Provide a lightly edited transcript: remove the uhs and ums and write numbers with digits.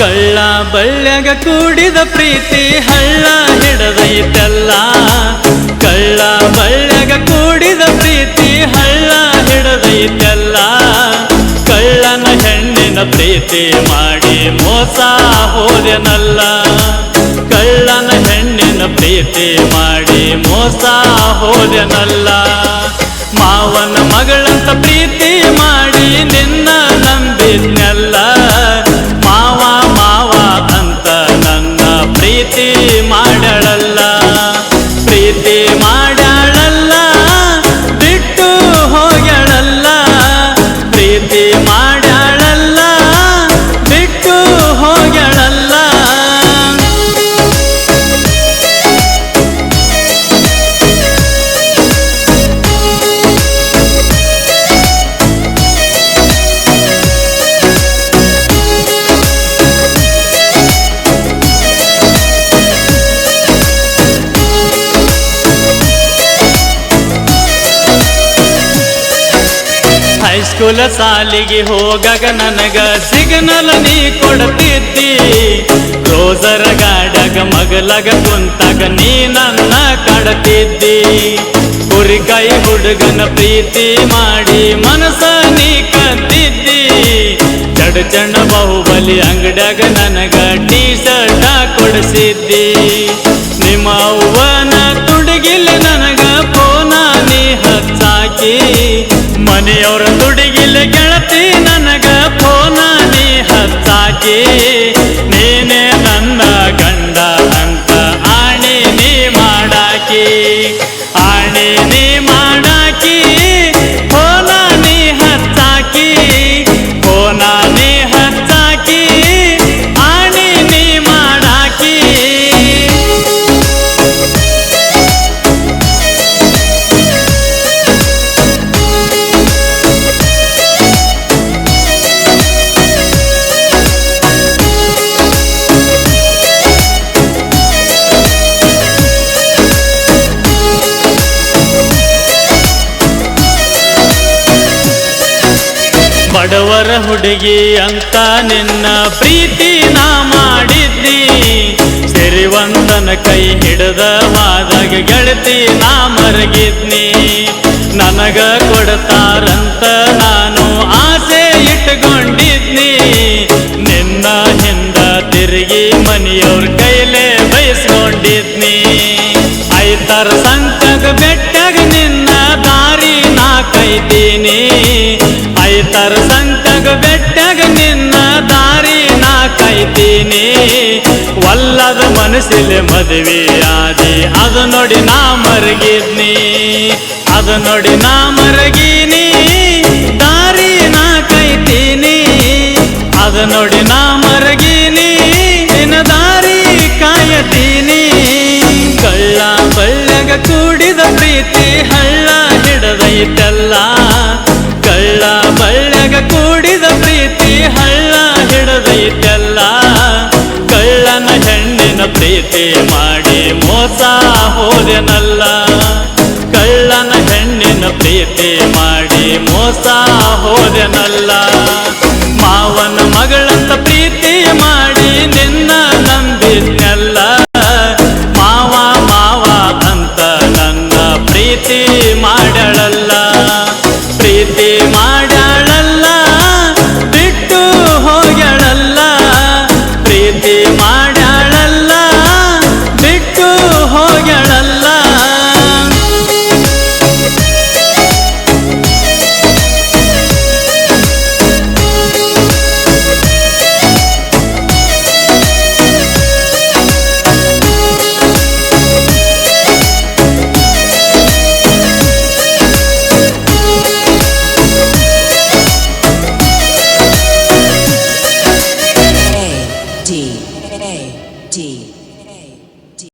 ಕಳ್ಳ ಬಳ್ಳ್ಯಾಗ ಕೂಡಿದ ಪ್ರೀತಿ ಹಳ್ಳ ಹಿಡದೈತೆಲ್ಲ. ಕಳ್ಳ ಬಳ್ಳ್ಯಾಗ ಕೂಡಿದ ಪ್ರೀತಿ ಹಳ್ಳ ಹಿಡದೈತೆಲ್ಲ. ಕಳ್ಳನ ಹೆಣ್ಣಿನ ಪ್ರೀತಿ ಮಾಡಿ ಮೋಸ ಹೋದೆನಲ್ಲ. ಕಳ್ಳನ ಹೆಣ್ಣಿನ ಪ್ರೀತಿ ಮಾಡಿ ಮೋಸ ಹೋದೆನಲ್ಲ. ಮಾವನ ಮಗಳಂತ ಪ್ರೀತಿ ಮಾಡಿ ನಿನ್ನ ನಂಬಿದ್ನೆಲ್ಲ. ಮಾವ ಮಾವ ಅಂತ ನನ್ನ ಪ್ರೀತಿ ಮಾಡ್ಯಾಳಲ್ಲ. ಪ್ರೀತಿ ಮಾಡ್ಯಾಳಲ್ಲ ಬಿಟ್ಟು ಹೋಗ್ಯಾಳಲ್ಲ. ಪ್ರೀತಿ ಮಾಡ್ಯಾಳಲ್ಲ ಬಿಟ್ಟು ಹೋಗ್ಯಾಳಲ್ಲ. ಹೈಸ್ಕೂಲ ಸಾಲಿಗೆ ಹೋಗಾಗ ನನಗ ಸಿಗ್ನಲ್ ನೀ ಕೊಡ್ತಿದ್ದಿ. ರೋಜರ ಗಾಡ್ಯಾಗ ಮಗಲಾಗ ಕುಂತಾಗ ನೀ ನನ್ನ ಕಾಡ್ತಿದ್ದಿ. ಕುರಿಕಾಯಿ ಹುಡುಗನ ಪ್ರೀತಿ ಮಾಡಿ ಮನಸ ನೀ ಕದ್ದಿದ್ದಿ. ಚಂಡ ಬಾಹುಬಲಿ ಅಂಗಡ್ಯಾಗ ನನಗ ಟೀ ಶರ್ಟ ಕೊಡಿಸಿದ್ದಿ. ನಿಮ್ಮ ಅವ್ವನ ತುಡುಗಿಲ್ಲ ನನಗ ಫೋನ ನೀ ಹಚ್ಚಾಕಿ. ಮನೆಯವ್ರ ತುಡುಗಿಲ್ಲ ಗೆಳತಿ ನನಗ ಫೋನ ನೀ ಹಚ್ಚಾಕಿ. ನೀನೇ ನನ್ನ ಗಂಡ ಅಂತ ಆಣಿ ನೀ ಮಾಡಾಕಿ. ಆಣಿ ನೀ ಮಾಡಾಕಿ ಫೋನ ನೀ ಹಚ್ಚಾಕಿ. ಫೋನ ನೀ ಹಚ್ಚಾಕಿ ಆಣಿ ನೀ ಮಾಡಾಕಿ. ಬಡವರ ಹುಡುಗಿ ಅಂತ ನಿನ್ನ ಪ್ರೀತಿ ನಾ ಮಾಡಿದ್ದಿ. ಸಿರಿವಂತನ ಕೈ ಹಿಡಿದ ವಾದಾಗ ಗೆಳತಿ ನಾ ಮರಗಿದ್ನಿ. ನನಗ ಕೊಡ್ತಾರಂತ ನಾನು ಆಸೆ ಇಟ್ಕೊಂಡಿದ್ನಿ. ನಿನ್ನ ಹಿಂದ ತಿರುಗಿ ಮನೆಯವ್ರ ಕೈಲೇ ಬಯಸ್ಕೊಂಡಿದ್ನಿ. ಐತರ ಸಂತಗ ಬೆಟ್ಟಾಗ ನಿನ್ನ ದಾರಿ ನಾ ಕೈತೀನಿ. ಐತರ ಸಂತಗ ಬೆಟ್ಟಾಗ ನಿನ್ನ ದಾರಿ ನಾ ಕೈತೀನಿ. ಒಲ್ಲದ ಮನಸ್ಸಿಲೆ ಮದುವೆ ಆದಿ ಅದು ನೋಡಿ ನಾ ಮರಗಿದ್ನಿ. ಅದು ನೋಡಿ ನಾ ಮರಗೀನಿ ದಾರಿ ನಾ ಕೈತೀನಿ. ಅದು ನೋಡಿ ನಾ ಮರಗೀನಿ ನಿನ್ನ ದಾರಿ ಕಾಯತೀನಿ. ಕಳ್ಳ ಬಳ್ಳ್ಯಾಗ ಕೂಡಿದ ಪ್ರೀತಿ ಹಳ್ಳ ಹಿಡದೈತೆಲ್ಲ. ಕಳ್ಳ ಬಳ್ಳ್ಯಾಗ ಕೂಡಿದ ಪ್ರೀತಿ ಹಳ್ಳ ಹಿಡದೈತೆಲ್ಲ. ಕಳ್ಳನ ಹೆಣ್ಣಿನ ಪ್ರೀತಿ ಮಾಡಿ ಮೋಸ ಹೋದೆನಲ್ಲ. ಕಳ್ಳನ ಹೆಣ್ಣಿನ ಪ್ರೀತಿ ಮಾಡಿ ಮೋಸ ಹೋದೆನಲ್ಲ. ಮಾವನ ಮಗಳಂತ ಪ್ರೀತಿ ಮಾಡಿ ನಿನ್ನ ನಂಬಿದ್ನೆಲ್ಲ. ಮಾವ ಮಾವ ಅಂತ ನನ್ನ ಪ್ರೀತಿ